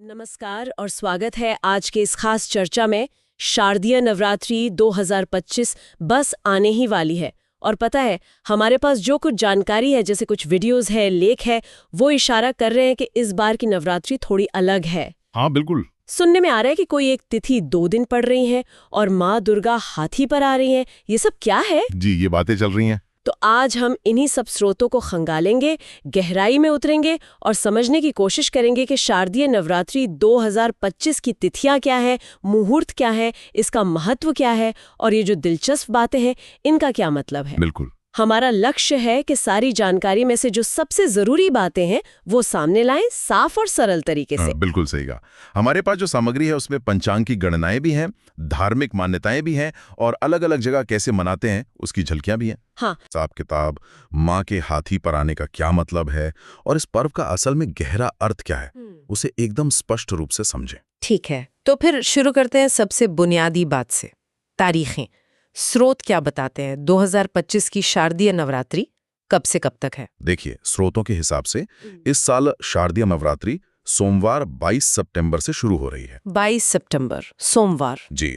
नमस्कार और स्वागत है आज के इस खास चर्चा में। शारदीय नवरात्रि 2025 बस आने ही वाली है और पता है हमारे पास जो कुछ जानकारी है, जैसे कुछ वीडियोस है, लेख है, वो इशारा कर रहे हैं कि इस बार की नवरात्रि थोड़ी अलग है। हाँ बिल्कुल। सुनने में आ रहा है कि कोई एक तिथि 2 दिन पड़ रही है और माँ दुर्गा हाथी पर आ रही हैं। ये सब क्या है? जी, ये बातें चल रही हैं। तो आज हम इन्हीं सब स्रोतों को खंगालेंगे, गहराई में उतरेंगे और समझने की कोशिश करेंगे कि शारदीय नवरात्रि 2025 की तिथियां क्या है, मुहूर्त क्या है, इसका महत्व क्या है और ये जो दिलचस्प बातें हैं इनका क्या मतलब है। बिल्कुल। हमारा लक्ष्य है कि सारी जानकारी में से जो सबसे जरूरी बातें हैं वो सामने लाएं, साफ और सरल तरीके से। बिल्कुल सही कहा। हमारे पास जो सामग्री है उसमें पंचांग की गणनाएं भी हैं, धार्मिक मान्यताएं भी हैं और अलग अलग जगह कैसे मनाते हैं उसकी झलकियां भी हैं। हाँ, हिसाब किताब, माँ के हाथी पर आने का क्या मतलब है और इस पर्व का असल में गहरा अर्थ क्या है, उसे एकदम स्पष्ट रूप से समझें। ठीक है, तो फिर शुरू करते हैं सबसे बुनियादी बात से। तारीखें, स्रोत क्या बताते हैं? 2025 की शारदीय नवरात्रि कब से कब तक है? देखिए, स्रोतों के हिसाब से इस साल शारदीय नवरात्रि सोमवार 22 सितंबर से शुरू हो रही है। 22 सितंबर, सोमवार। जी,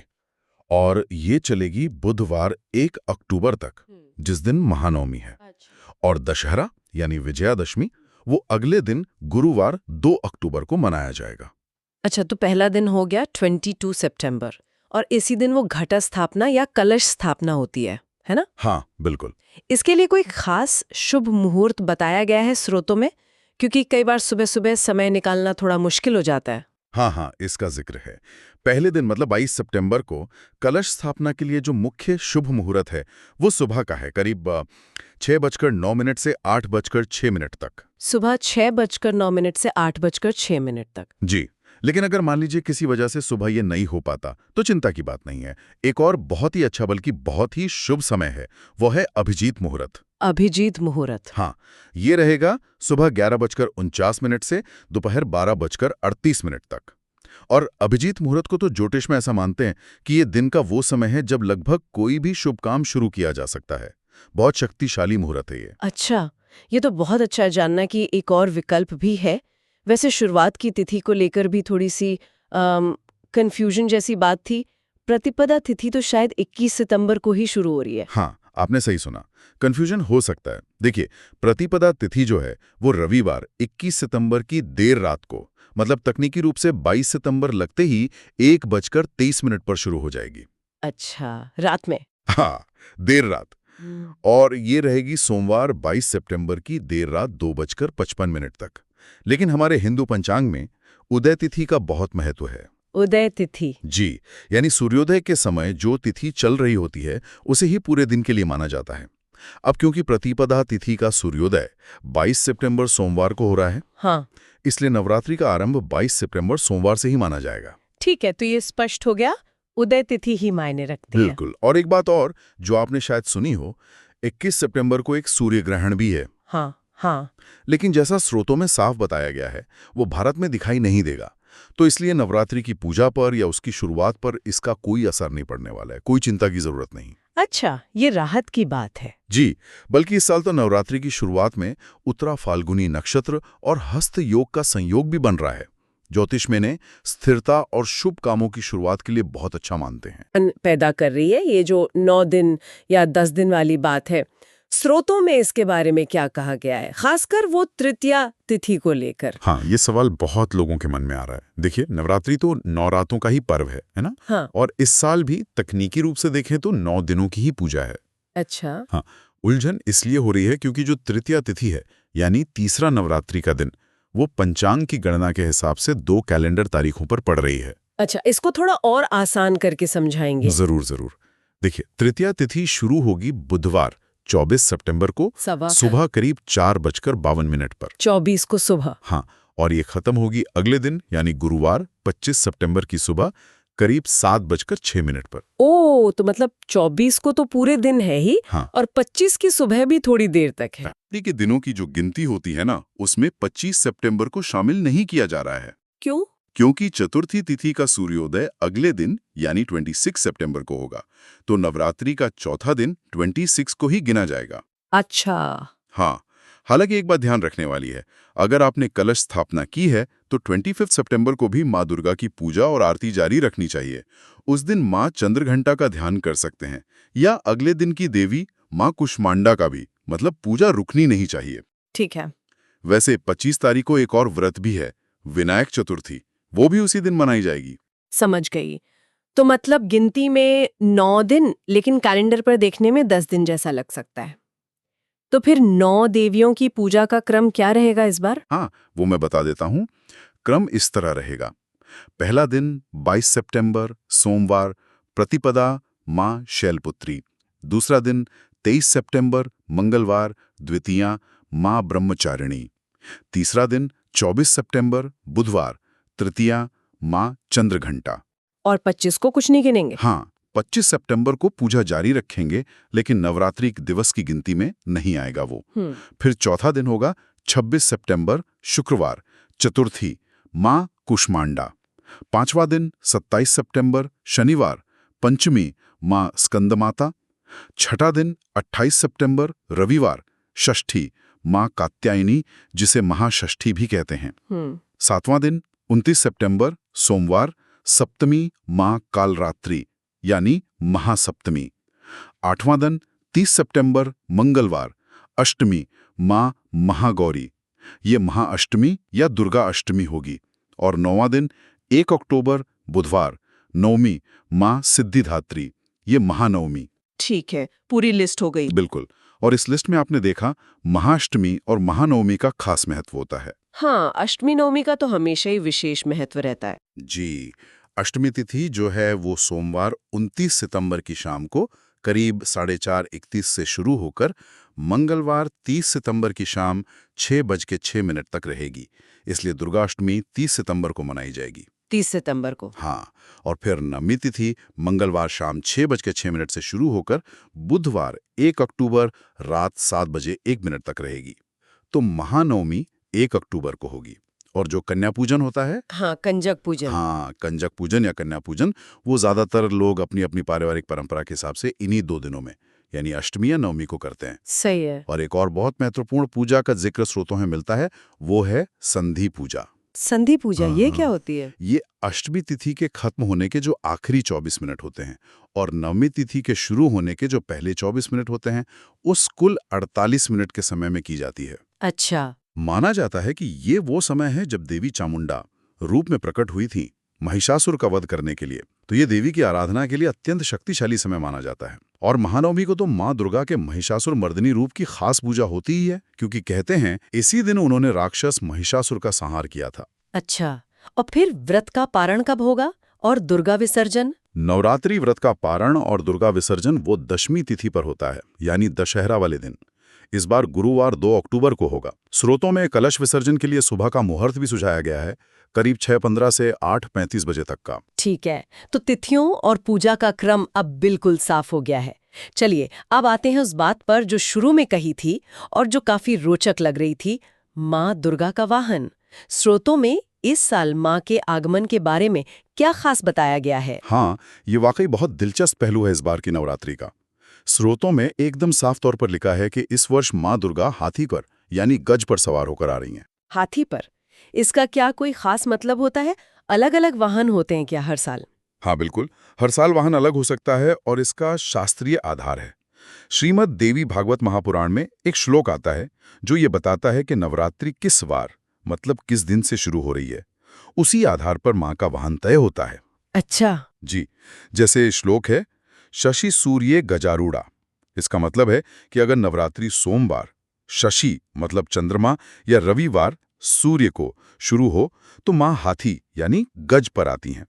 और ये चलेगी बुधवार 1 अक्टूबर तक, जिस दिन महानवमी है। और दशहरा यानी विजयादशमी वो अगले दिन गुरुवार 2 अक्टूबर को मनाया जाएगा। अच्छा, तो पहला दिन हो गया 22 सितंबर और इसी दिन वो घटा स्थापना या कलश स्थापना होती है ना? हाँ बिल्कुल। इसके लिए कोई खास शुभ मुहूर्त बताया गया है स्रोतों में? क्योंकि कई बार सुबह सुबह समय निकालना थोड़ा मुश्किल हो जाता है। हाँ, इसका जिक्र है। पहले दिन मतलब 22 सितंबर को कलश स्थापना के लिए जो मुख्य शुभ मुहूर्त है वो सुबह का है, करीब 6:09 से 8:06 तक। सुबह 6:09 से 8:06 तक। जी, लेकिन अगर मान लीजिए किसी वजह से सुबह ये नहीं हो पाता तो चिंता की बात नहीं है। एक और बहुत ही अच्छा बल्कि बहुत ही शुभ समय है, वो है अभिजीत मुहूर्त। अभिजीत मुहूर्त। हाँ, ये रहेगा सुबह 11:49 से दोपहर 12:38 तक। और अभिजीत मुहूर्त को तो ज्योतिष में ऐसा मानते हैं कि ये दिन का वो समय है जब लगभग कोई भी शुभ काम शुरू किया जा सकता है। बहुत शक्तिशाली मुहूर्त है ये। अच्छा, ये तो बहुत अच्छा है जानना कि एक और विकल्प भी है। वैसे शुरुआत की तिथि को लेकर भी थोड़ी सी कंफ्यूजन जैसी बात थी। प्रतिपदा तिथि तो शायद 21 सितंबर को ही शुरू हो रही है। हाँ, आपने सही सुना। कंफ्यूजन हो सकता है। देखिए, प्रतिपदा तिथि जो है वो रविवार 21 सितंबर की देर रात को, मतलब तकनीकी रूप से 22 सितंबर लगते ही 1:23 पर शुरू हो जाएगी। अच्छा, रात में। हाँ, देर रात। और ये रहेगी सोमवार 22 सितंबर की देर रात 2:55 तक। लेकिन हमारे हिंदू पंचांग में उदय तिथि का बहुत महत्व है। उदय तिथि। जी, यानी सूर्योदय के समय जो तिथि चल रही होती है उसे ही पूरे दिन के लिए माना जाता है। अब क्योंकि प्रतिपदा तिथि का सूर्योदय 22 सितंबर सोमवार को हो रहा है, हाँ, इसलिए नवरात्रि का आरंभ 22 सितंबर सोमवार से ही माना जाएगा। ठीक है, तो ये स्पष्ट हो गया, उदय तिथि ही मायने रखती है। बिल्कुल। और एक बात और जो आपने शायद सुनी हो, 21 सितंबर को एक सूर्य ग्रहण भी है। हाँ। लेकिन जैसा स्रोतों में साफ बताया गया है वो भारत में दिखाई नहीं देगा, तो इसलिए नवरात्रि की पूजा पर या उसकी शुरुआत पर इसका कोई असर नहीं पड़ने वाला है। कोई चिंता की जरूरत नहीं। अच्छा, ये राहत की बात है। जी, बल्कि इस साल तो नवरात्रि की शुरुआत में उत्तरा फाल्गुनी नक्षत्र और हस्त योग का संयोग भी बन रहा है। ज्योतिष में ने स्थिरता और शुभ कामों की शुरुआत के लिए बहुत अच्छा मानते हैं। पैदा कर रही है ये जो 9 दिन या 10 दिन वाली बात है। स्रोतों में इसके बारे में क्या कहा गया है, खासकर वो तृतीया तिथि को लेकर? हाँ, ये सवाल बहुत लोगों के मन में आ रहा है। देखिए, नवरात्रि तो 9 रातों का ही पर्व है ना? हाँ। और इस साल भी तकनीकी रूप से देखें तो 9 दिनों की ही पूजा है। अच्छा। हाँ, उलझन इसलिए हो रही है क्योंकि जो तृतीया तिथि है यानी तीसरा नवरात्रि का दिन, वो पंचांग की गणना के हिसाब से 2 कैलेंडर तारीखों पर पड़ रही है। अच्छा, इसको थोड़ा और आसान करके समझाएंगे? जरूर। देखिए, तृतीया तिथि शुरू होगी बुधवार 24 सितंबर को सुबह करीब 4:52 पर। 24 को सुबह। हाँ, और ये खत्म होगी अगले दिन यानी गुरुवार 25 सितंबर की सुबह करीब 7:06 पर। ओ, तो मतलब 24 को तो पूरे दिन है ही। हाँ। और 25 की सुबह भी थोड़ी देर तक है। नवरात्रि के दिनों की जो गिनती होती है ना, उसमें 25 सितंबर को शामिल नहीं किया जा रहा है। क्यों? क्योंकि चतुर्थी तिथि का सूर्योदय अगले दिन यानी 26 सितंबर को होगा, तो नवरात्रि का चौथा दिन 26 को ही गिना जाएगा। अच्छा। हाँ, हालांकि एक बात ध्यान रखने वाली है, अगर आपने कलश स्थापना की है तो 25 सितंबर को भी माँ दुर्गा की पूजा और आरती जारी रखनी चाहिए। उस दिन माँ चंद्रघंटा का ध्यान कर सकते हैं, या अगले दिन की देवी माँ कुष्मांडा का भी, मतलब पूजा रुकनी नहीं चाहिए। ठीक है। वैसे 25 तारीख को एक और व्रत भी है, विनायक चतुर्थी, वो भी उसी दिन मनाई जाएगी। समझ गई। तो मतलब गिनती में 9 दिन, लेकिन कैलेंडर पर देखने में 10 दिन जैसा लग सकता है। तो फिर 9 देवियों की पूजा का क्रम क्या रहेगा इस बार? हाँ, वो मैं बता देता हूँ। क्रम इस तरह रहेगा। पहला दिन 22 सितंबर सोमवार, प्रतिपदा माँ शैलपुत्री। दूसरा दिन 23 सितंबर मंगलवार, द्वितीया माँ ब्रह्मचारिणी। तीसरा दिन 24 सितंबर बुधवार, तृतीया माँ चंद्रघंटा। और 25 को कुछ नहीं गिनेंगे? हाँ, 25 सितंबर को पूजा जारी रखेंगे, लेकिन नवरात्रि दिवस की गिनती में नहीं आएगा वो। फिर चौथा दिन होगा 26 सितंबर शुक्रवार, चतुर्थी माँ कुष्मांडा। पांचवा दिन 27 सितंबर शनिवार, पंचमी माँ स्कंदमाता। छठा दिन 28 सितंबर रविवार, षष्ठी माँ कात्यायनी, जिसे महाषष्ठी भी कहते हैं। सातवां दिन 29 सितंबर सोमवार, सप्तमी माँ कालरात्रि यानी महासप्तमी। आठवां दिन 30 सितंबर मंगलवार, अष्टमी माँ महागौरी, ये महाअष्टमी या दुर्गा अष्टमी होगी। और नौवां दिन 1 अक्टूबर बुधवार, नवमी माँ सिद्धिदात्री, ये महानवमी। ठीक है, पूरी लिस्ट हो गई। बिल्कुल। और इस लिस्ट में आपने देखा महाअष्टमी और महानवमी का खास महत्व होता है। हाँ, अष्टमी नवमी का तो हमेशा ही विशेष महत्व रहता है। जी, अष्टमी तिथि जो है वो सोमवार 29 सितंबर की शाम को करीब 4:30-31 से शुरू होकर मंगलवार 30 सितंबर की शाम 6:06 तक रहेगी। इसलिए दुर्गाष्टमी 30 सितंबर को मनाई जाएगी। 30 सितंबर को। हाँ, और फिर नवमी तिथि मंगलवार शाम 6:06 से शुरू होकर बुधवार 1 अक्टूबर रात 7:01 तक रहेगी। तो महानवमी 1 अक्टूबर को होगी। और जो कन्या पूजन होता है, हाँ, कंजक पूजन। हाँ, कंजक पूजन या कन्या पूजन, वो ज्यादातर लोग अपनी अपनी पारिवारिक परंपरा के हिसाब से इन्हीं 2 दिनों में यानी अष्टमी या नवमी को करते हैं। सही है। और एक और बहुत महत्वपूर्ण पूजा का जिक्र स्रोतों में मिलता है, वो है संधि पूजा। संधि पूजा, ये हाँ, क्या होती है? ये अष्टमी तिथि के खत्म होने के जो आखिरी 24 मिनट होते हैं और नवमी तिथि के शुरू होने के जो पहले 24 मिनट होते हैं, उस कुल 48 मिनट के समय में की जाती है। अच्छा। माना जाता है कि ये वो समय है जब देवी चामुंडा रूप में प्रकट हुई थी महिषासुर का वध करने के लिए। तो ये देवी की आराधना के लिए अत्यंत शक्तिशाली समय माना जाता है। और महानवमी को तो माँ दुर्गा के महिषासुर मर्दिनी रूप की खास पूजा होती ही है, क्योंकि कहते हैं इसी दिन उन्होंने राक्षस महिषासुर का संहार किया था। अच्छा, और फिर व्रत का पारण कब होगा और दुर्गा विसर्जन? नवरात्रि व्रत का पारण और दुर्गा विसर्जन वो दशमी तिथि पर होता है, यानी दशहरा वाले दिन। इस बार गुरुवार 2 अक्टूबर को होगा। स्रोतों में कलश विसर्जन के लिए सुबह का मुहूर्त भी सुझाया गया है, करीब 6:15 से 8:35 बजे तक का। ठीक है, तो तिथियों और पूजा का क्रम अब बिल्कुल साफ हो गया है। चलिए, अब आते हैं उस बात पर जो शुरू में कही थी और जो काफी रोचक लग रही थी, माँ दुर्गा का वाहन। स्रोतों में इस साल माँ के आगमन के बारे में क्या खास बताया गया है? हाँ, ये वाकई बहुत दिलचस्प पहलू है इस बार की नवरात्रि का। स्रोतों में एकदम साफ तौर पर लिखा है कि इस वर्ष माँ दुर्गा हाथी पर यानी गज पर सवार होकर आ रही हैं। हाथी पर? इसका क्या कोई खास मतलब होता है? अलग-अलग वाहन होते हैं क्या हर साल? हाँ बिल्कुल, हर साल वाहन अलग हो सकता है और इसका शास्त्रीय आधार है। श्रीमद् देवी भागवत महापुराण में एक श्लोक आता है जो ये बताता है कि नवरात्रि किस वार मतलब किस दिन से शुरू हो रही है। उसी आधार पर माँ का वाहन तय होता है। अच्छा। जी, जैसे श्लोक है शशि सूर्ये गजारूढ़ा। इसका मतलब है कि अगर नवरात्रि सोमवार शशि मतलब चंद्रमा या रविवार सूर्य को शुरू हो तो माँ हाथी यानी गज पर आती हैं।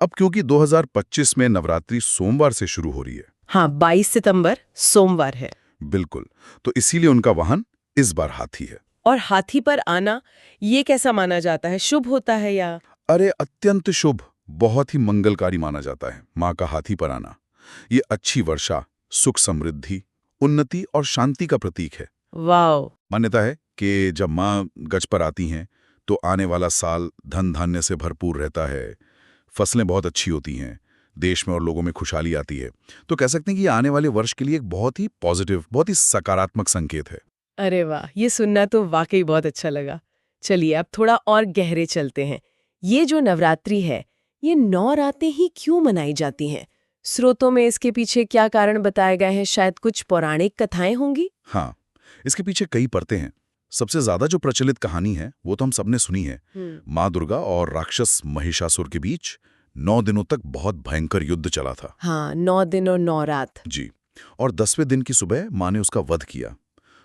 अब क्योंकि 2025 में नवरात्रि सोमवार से शुरू हो रही है। हाँ, 22 सितंबर सोमवार है। बिल्कुल, तो इसीलिए उनका वाहन इस बार हाथी है। और हाथी पर आना ये कैसा माना जाता है? शुभ होता है या? अरे अत्यंत शुभ, बहुत ही मंगलकारी माना जाता है माँ का हाथी पर आना। ये अच्छी वर्षा, सुख समृद्धि, उन्नति और शांति का प्रतीक है। वाह। मान्यता है कि जब माँ गज पर आती हैं तो आने वाला साल धन धान्य से भरपूर रहता है, फसलें बहुत अच्छी होती हैं, देश में और लोगों में खुशहाली आती है। तो कह सकते हैं कि ये आने वाले वर्ष के लिए एक बहुत ही पॉजिटिव, बहुत ही सकारात्मक संकेत है। अरे वाह, ये सुनना तो वाकई बहुत अच्छा लगा। चलिए अब थोड़ा और गहरे चलते हैं। ये जो नवरात्रि है, ये 9 रातें ही क्यों मनाई जाती हैं? स्रोतों में इसके पीछे क्या कारण बताए गए हैं? शायद कुछ पौराणिक कथाएं होंगी? हाँ, इसके पीछे कई परतें हैं। सबसे ज्यादा जो प्रचलित कहानी है वो तो हम सबने सुनी है। माँ दुर्गा और राक्षस महिषासुर के बीच 9 दिनों तक बहुत भयंकर युद्ध चला था। हाँ, 9 दिन और 9 रात। जी, और 10वें दिन की सुबह माँ ने उसका वध किया।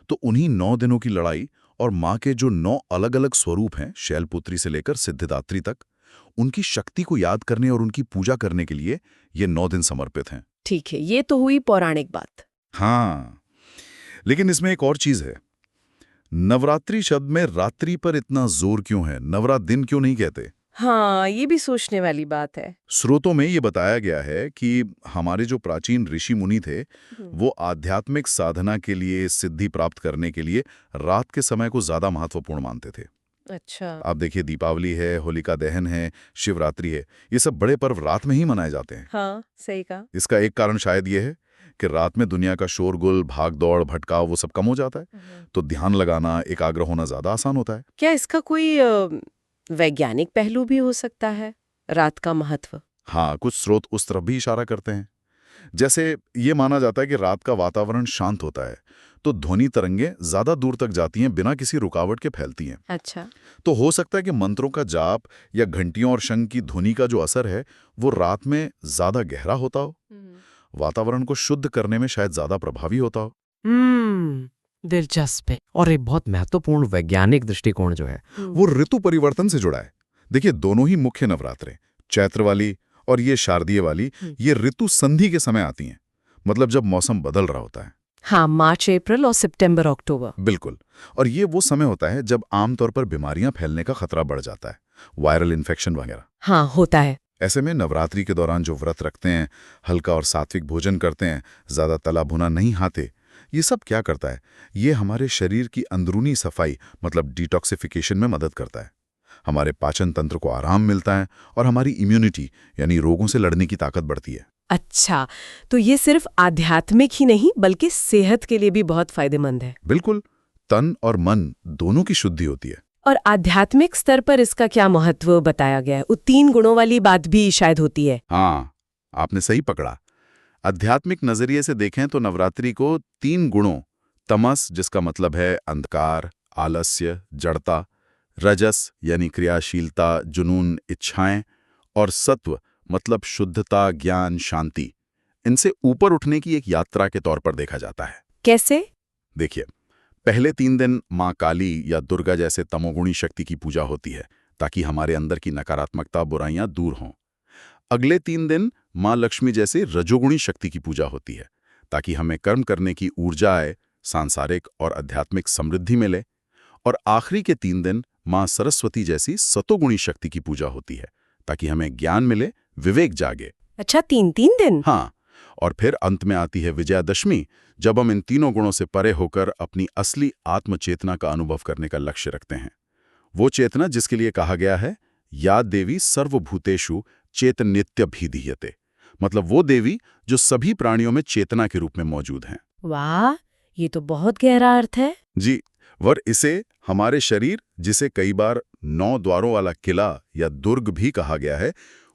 तो उन्हीं 9 दिनों की लड़ाई और माँ के जो 9 अलग-अलग स्वरूप हैं, शैलपुत्री से लेकर सिद्धिदात्री तक, उनकी शक्ति को याद करने और उनकी पूजा करने के लिए ये 9 दिन समर्पित हैं। ठीक है, ये तो हुई पौराणिक बात। हाँ, लेकिन इसमें एक और चीज है। नवरात्रि शब्द में रात्रि पर इतना जोर क्यों है? नवरात दिन क्यों नहीं कहते? हाँ, ये भी सोचने वाली बात है। स्रोतों में ये बताया गया है कि हमारे जो प्राचीन ऋषि मुनि थे, वो आध्यात्मिक साधना के लिए, सिद्धि प्राप्त करने के लिए रात के समय को ज्यादा महत्वपूर्ण मानते थे। अच्छा। आप देखिए, दीपावली है, होलिका दहन है, शिवरात्रि है, ये सब बड़े पर्व रात में ही मनाए जाते हैं। हाँ, सही कहा। इसका एक कारण शायद ये है कि रात में दुनिया का शोरगुल, भाग-दौड़, भटकाव वो सब कम हो जाता है, तो ध्यान लगाना, एकाग्र होना ज्यादा आसान होता है। क्या इसका कोई वैज्ञानिक पहलू भी हो सकता है, रात का महत्व? हाँ, कुछ स्रोत उस तरफ भी इशारा करते हैं। जैसे ये माना जाता है कि रात का वातावरण शांत होता है, तो ध्वनि तरंगें ज्यादा दूर तक जाती हैं, बिना किसी रुकावट के फैलती हैं। अच्छा। तो हो सकता है कि मंत्रों का जाप या घंटियों और शंख की ध्वनि का जो असर है, वो रात में ज्यादा गहरा होता हो, वातावरण को शुद्ध करने में शायद ज्यादा प्रभावी होता हो। दिलचस्प है। और एक बहुत महत्वपूर्ण वैज्ञानिक दृष्टिकोण जो है वो ऋतु परिवर्तन से जुड़ा है। देखिए, दोनों ही मुख्य नवरात्रें, चैत्र वाली और ये शारदीय वाली, ये ऋतु संधि के समय आती हैं, मतलब जब मौसम बदल रहा होता है। हाँ, मार्च, अप्रैल और सितंबर, अक्टूबर। बिल्कुल। और ये वो समय होता है जब आमतौर पर बीमारियां फैलने का खतरा बढ़ जाता है, वायरल इन्फेक्शन वगैरह। हाँ, होता है। ऐसे में नवरात्रि के दौरान जो व्रत रखते हैं, हल्का और सात्विक भोजन करते हैं, ज्यादा तला भुना नहीं खाते, ये सब क्या करता है? ये हमारे शरीर की अंदरूनी सफाई, मतलब डिटॉक्सिफिकेशन में मदद करता है। हमारे पाचन तंत्र को आराम मिलता है और हमारी इम्यूनिटी, यानी रोगों से लड़ने की ताकत बढ़ती है। अच्छा, तो ये सिर्फ आध्यात्मिक ही नहीं बल्कि सेहत के लिए भी बहुत फायदेमंद है। बिल्कुल, तन और मन दोनों की शुद्धि होती है। और आध्यात्मिक स्तर पर इसका क्या महत्व बताया गया है? वो 3 गुणों वाली बात भी शायद होती है। हाँ, आपने सही पकड़ा। आध्यात्मिक नजरिए से देखें तो नवरात्रि को 3 गुणों, तमस जिसका मतलब है अंधकार, आलस्य, जड़ता, रजस यानी क्रियाशीलता, जुनून, इच्छाएं, और सत्व मतलब शुद्धता, ज्ञान, शांति, इनसे ऊपर उठने की एक यात्रा के तौर पर देखा जाता है। कैसे? देखिए, पहले 3 दिन माँ काली या दुर्गा जैसे तमोगुणी शक्ति की पूजा होती है, ताकि हमारे अंदर की नकारात्मकता, बुराइयां दूर हों। अगले 3 दिन माँ लक्ष्मी जैसे रजोगुणी शक्ति की पूजा होती है, ताकि हमें कर्म करने की ऊर्जा आए, सांसारिक और आध्यात्मिक समृद्धि मिले। और आखिरी के 3 दिन माँ सरस्वती जैसी सतोगुणी शक्ति की पूजा होती है, ताकि हमें ज्ञान मिले, विवेक जागे। अच्छा, 3-3 दिन? हाँ, और फिर अंत में आती है विजयादशमी, जब हम इन तीनों गुणों से परे होकर अपनी असली आत्मचेतना का अनुभव करने का लक्ष्य रखते हैं। वो चेतना जिसके लिए कहा गया है, या देवी सर्वभूतेषु चेतनित्यभिधीयते, मतलब वो देवी जो सभी प्राणियों में चेतना के रूप में मौजूद हैं। वाह, ये तो बहुत गहरा अर्थ है। जी, वर इसे हमारे शरीर, जिसे कई बार 9 द्वारों वाला किला या दुर्ग भी कहा गया है,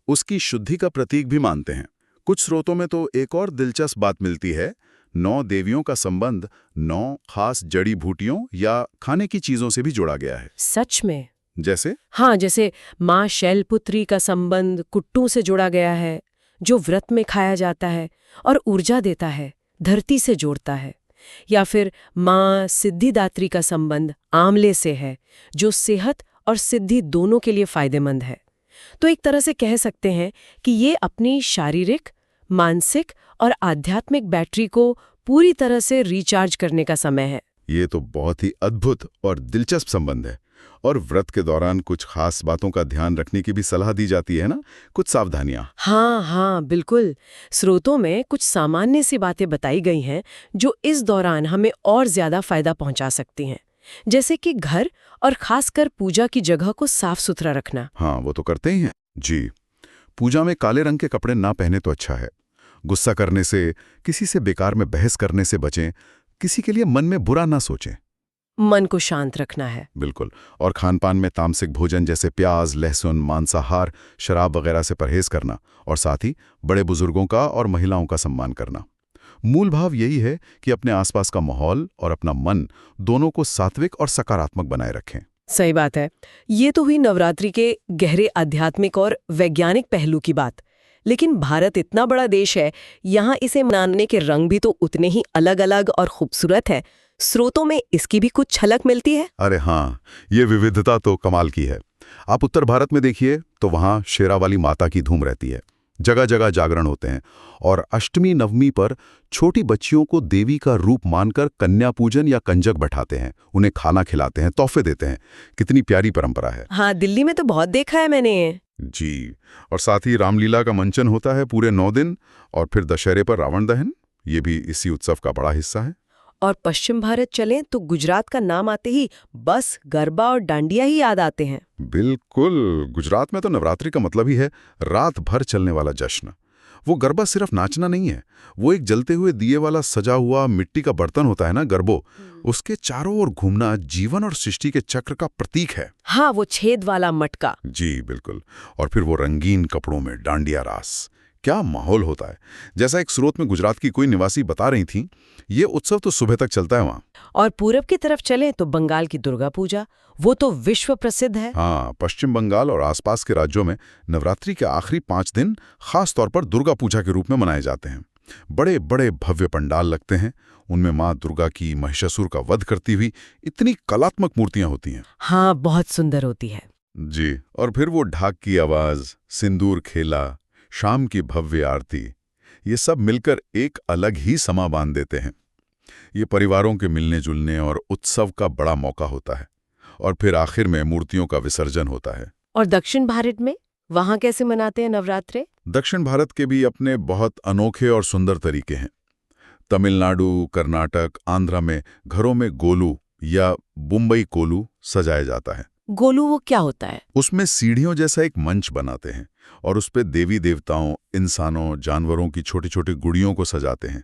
उसकी शुद्धि का प्रतीक भी मानते हैं। कुछ स्रोतों में तो एक और दिलचस्प बात मिलती है, 9 देवियों का संबंध 9 खास जड़ी बूटियों या खाने की चीजों से भी जोड़ा गया है। सच में? जैसे? हाँ, जैसे माँ शैलपुत्री का संबंध कुट्टू से जोड़ा गया है, जो व्रत में खाया जाता है और ऊर्जा देता है, धरती से जोड़ता है। या फिर माँ सिद्धिदात्री का संबंध आंवले से है, जो सेहत और सिद्धि दोनों के लिए फायदेमंद है। तो एक तरह से कह सकते हैं कि ये अपनी शारीरिक, मानसिक और आध्यात्मिक बैटरी को पूरी तरह से रिचार्ज करने का समय है। ये तो बहुत ही अद्भुत और दिलचस्प संबंध है। और व्रत के दौरान कुछ खास बातों का ध्यान रखने की भी सलाह दी जाती है ना, कुछ सावधानियां। हाँ, बिल्कुल। स्रोतों में कुछ सामान्य सी बातें बताई गई हैं जो इस दौरान हमें और ज्यादा फायदा पहुंचा सकती हैं, जैसे कि घर और खासकर पूजा की जगह को साफ सुथरा रखना। हाँ, वो तो करते ही हैं। जी, पूजा में काले रंग के कपड़े ना पहने तो अच्छा है। गुस्सा करने से, किसी से बेकार में बहस करने से बचें, किसी के लिए मन में बुरा ना सोचें। मन को शांत रखना है। बिल्कुल। और खानपान में तामसिक भोजन जैसे प्याज, लहसुन, मांसाहार, शराब वगैरह से परहेज करना, और साथ ही बड़े बुजुर्गों का और महिलाओं का सम्मान करना। मूल भाव यही है कि अपने आसपास का माहौल और अपना मन दोनों को सात्विक और सकारात्मक बनाए रखें। सही बात है। ये तो हुई नवरात्रि के गहरे आध्यात्मिक और वैज्ञानिक पहलू की बात। लेकिन भारत इतना बड़ा देश है, यहाँ इसे मनाने के रंग भी तो उतने ही अलग अलग और खूबसूरत है। स्रोतों में इसकी भी कुछ झलक मिलती है। अरे हाँ, ये विविधता तो कमाल की है। आप उत्तर भारत में देखिए तो वहाँ शेरावाली माता की धूम रहती है। जगह जगह जागरण होते हैं और अष्टमी नवमी पर छोटी बच्चियों को देवी का रूप मानकर कन्या पूजन या कंजक बैठाते हैं, उन्हें खाना खिलाते हैं, तोहफे देते हैं। कितनी प्यारी परंपरा है। हाँ, दिल्ली में तो बहुत देखा है मैंने ये। जी। और साथ ही रामलीला का मंचन होता है पूरे 9 दिन, और फिर दशहरे पर रावण दहन, ये भी इसी उत्सव का बड़ा हिस्सा है। और पश्चिम भारत चलें तो गुजरात का नाम आते ही बस गरबा और डांडिया ही याद आते हैं। बिल्कुल। गुजरात में तो नवरात्रि का मतलब ही है रात भर चलने वाला जश्न। वो गरबा सिर्फ नाचना नहीं है, वो एक जलते हुए दिए वाला सजा हुआ मिट्टी का बर्तन होता है ना, गरबो। उसके चारों ओर घूमना जीवन और सृष्टि के चक्र का प्रतीक है। हाँ, वो छेद वाला मटका। जी बिल्कुल। और फिर वो रंगीन कपड़ों में डांडिया रास, क्या माहौल होता है। जैसा एक स्रोत में गुजरात की कोई निवासी बता रही थी, ये उत्सव तो सुबह तक चलता है वहाँ। और पूरब की तरफ चले तो बंगाल की दुर्गा पूजा, वो तो विश्व प्रसिद्ध है। हाँ, पश्चिम बंगाल और आसपास के राज्यों में नवरात्रि के आखिरी 5 दिन खास तौर पर दुर्गा पूजा के रूप में मनाए जाते हैं। बड़े बड़े भव्य पंडाल लगते हैं, उनमें माँ दुर्गा की महिषासुर का वध करती हुई इतनी कलात्मक मूर्तियां होती हैं। हाँ, बहुत सुंदर होती है। जी। और फिर वो ढाक की आवाज, सिंदूर खेला, शाम की भव्य आरती, ये सब मिलकर एक अलग ही समा बांध देते हैं। ये परिवारों के मिलने जुलने और उत्सव का बड़ा मौका होता है। और फिर आखिर में मूर्तियों का विसर्जन होता है। और दक्षिण भारत में वहाँ कैसे मनाते हैं नवरात्रे? दक्षिण भारत के भी अपने बहुत अनोखे और सुंदर तरीके हैं। तमिलनाडु, कर्नाटक, आंध्रा में घरों में गोलू या बुम्बई कोलू सजाया जाता है। गोलू वो क्या होता है? उसमें सीढ़ियों जैसा एक मंच बनाते हैं और उस पे देवी देवताओं, इंसानों, जानवरों की छोटी छोटी गुड़ियों को सजाते हैं।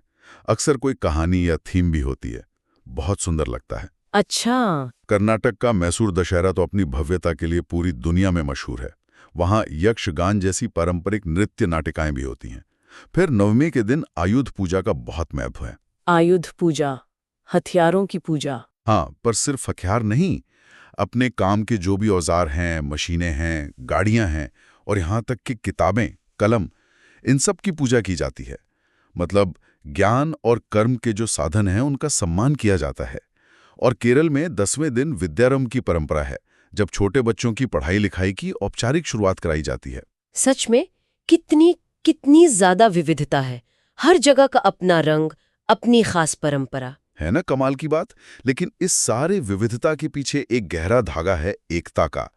अक्सर कोई कहानी या थीम भी होती है। बहुत सुंदर लगता है। अच्छा। कर्नाटक का मैसूर दशहरा तो अपनी भव्यता के लिए पूरी दुनिया में मशहूर है। वहाँ यक्षगान जैसी पारंपरिक नृत्य नाटिकाएं भी होती हैं। फिर नवमी के दिन आयुध पूजा का बहुत महत्व है। आयुध पूजा, हथियारों की पूजा। हाँ, पर सिर्फ हथियार नहीं, अपने काम के जो भी औजार हैं, मशीनें हैं, गाड़ियां हैं और यहाँ तक कि किताबें, कलम, इन सब की पूजा की जाती है। मतलब ज्ञान और कर्म के जो साधन हैं उनका सम्मान किया जाता है। और केरल में 10वें दिन विद्यारंभ की परंपरा है, जब छोटे बच्चों की पढ़ाई लिखाई की औपचारिक शुरुआत कराई जाती है। सच में कितनी ज्यादा विविधता है। हर जगह का अपना रंग, अपनी खास परंपरा है ना, कमाल की बात। लेकिन इस सारे विविधता के पीछे एक गहरा धागा है एकता का।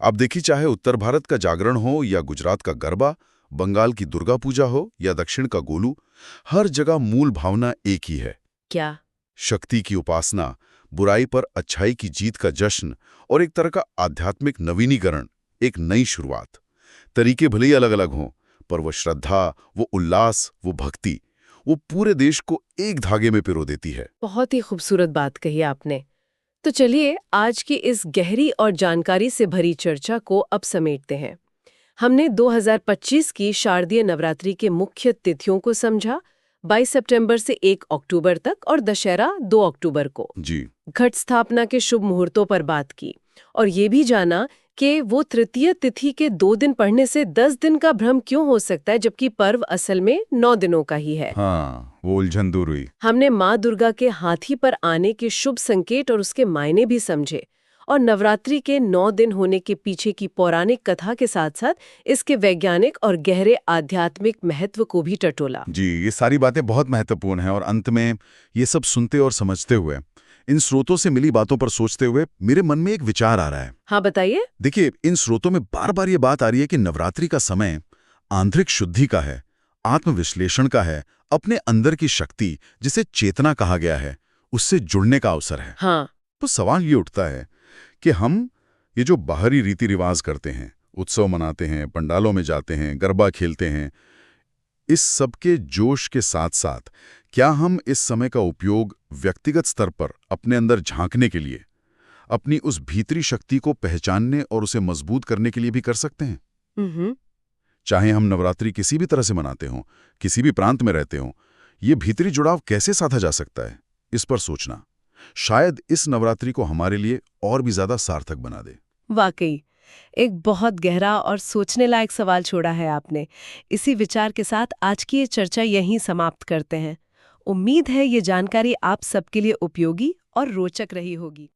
अब देखिए, चाहे उत्तर भारत का जागरण हो या गुजरात का गरबा, बंगाल की दुर्गा पूजा हो या दक्षिण का गोलू, हर जगह मूल भावना एक ही है। क्या? शक्ति की उपासना, बुराई पर अच्छाई की जीत का जश्न और एक तरह का आध्यात्मिक नवीनीकरण, एक नई शुरुआत। तरीके भले ही अलग अलग हों, पर वो श्रद्धा, वो उल्लास, वो भक्ति, वो पूरे देश को एक धागे में पिरो देती है। बहुत ही खूबसूरत बात कही आपने। तो चलिए आज की इस गहरी और जानकारी से भरी चर्चा को अब समेटते हैं। हमने 2025 की शारदीय नवरात्रि के मुख्य तिथियों को समझा, 22 सितंबर से 1 अक्टूबर तक और दशहरा 2 अक्टूबर को। जी। घट स्थापना के शुभ मुहूर्तों पर बात की और ये भी जाना कि वो तृतीय तिथि के 2 दिन पढ़ने से 10 दिन का भ्रम क्यों हो सकता है, जबकि पर्व असल में 9 दिनों का ही है। हाँ, वो उलझन दूर हुई। हमने माँ दुर्गा के हाथी पर आने के शुभ संकेत और उसके मायने भी समझे और नवरात्रि के 9 दिन होने के पीछे की पौराणिक कथा के साथ साथ इसके वैज्ञानिक और गहरे आध्यात्मिक महत्व को भी टटोला। जी, ये सारी बातें बहुत महत्वपूर्ण हैं। और अंत में ये सब सुनते और समझते हुए, इन स्रोतों से मिली बातों पर सोचते हुए मेरे मन में एक विचार आ रहा है। हाँ, बताइए। देखिए, इन स्रोतों में बार बार ये बात आ रही है कि नवरात्रि का समय आंतरिक शुद्धि का है, आत्मविश्लेषण का है, अपने अंदर की शक्ति, जिसे चेतना कहा गया है, उससे जुड़ने का अवसर है। हाँ। तो सवाल ये उठता है कि हम ये जो बाहरी रीति रिवाज करते हैं, उत्सव मनाते हैं, पंडालों में जाते हैं, गरबा खेलते हैं, इस सब के जोश के साथ साथ क्या हम इस समय का उपयोग व्यक्तिगत स्तर पर अपने अंदर झांकने के लिए, अपनी उस भीतरी शक्ति को पहचानने और उसे मजबूत करने के लिए भी कर सकते हैं? हम्म। चाहे हम नवरात्रि किसी भी तरह से मनाते हों, किसी भी प्रांत में रहते हों, ये भीतरी जुड़ाव कैसे साधा जा सकता है, इस पर सोचना शायद इस नवरात्रि को हमारे लिए और भी ज्यादा सार्थक बना दे। वाकई एक बहुत गहरा और सोचने लायक सवाल छोड़ा है आपने। इसी विचार के साथ आज की ये चर्चा यहीं समाप्त करते हैं। उम्मीद है ये जानकारी आप सबके लिए उपयोगी और रोचक रही होगी।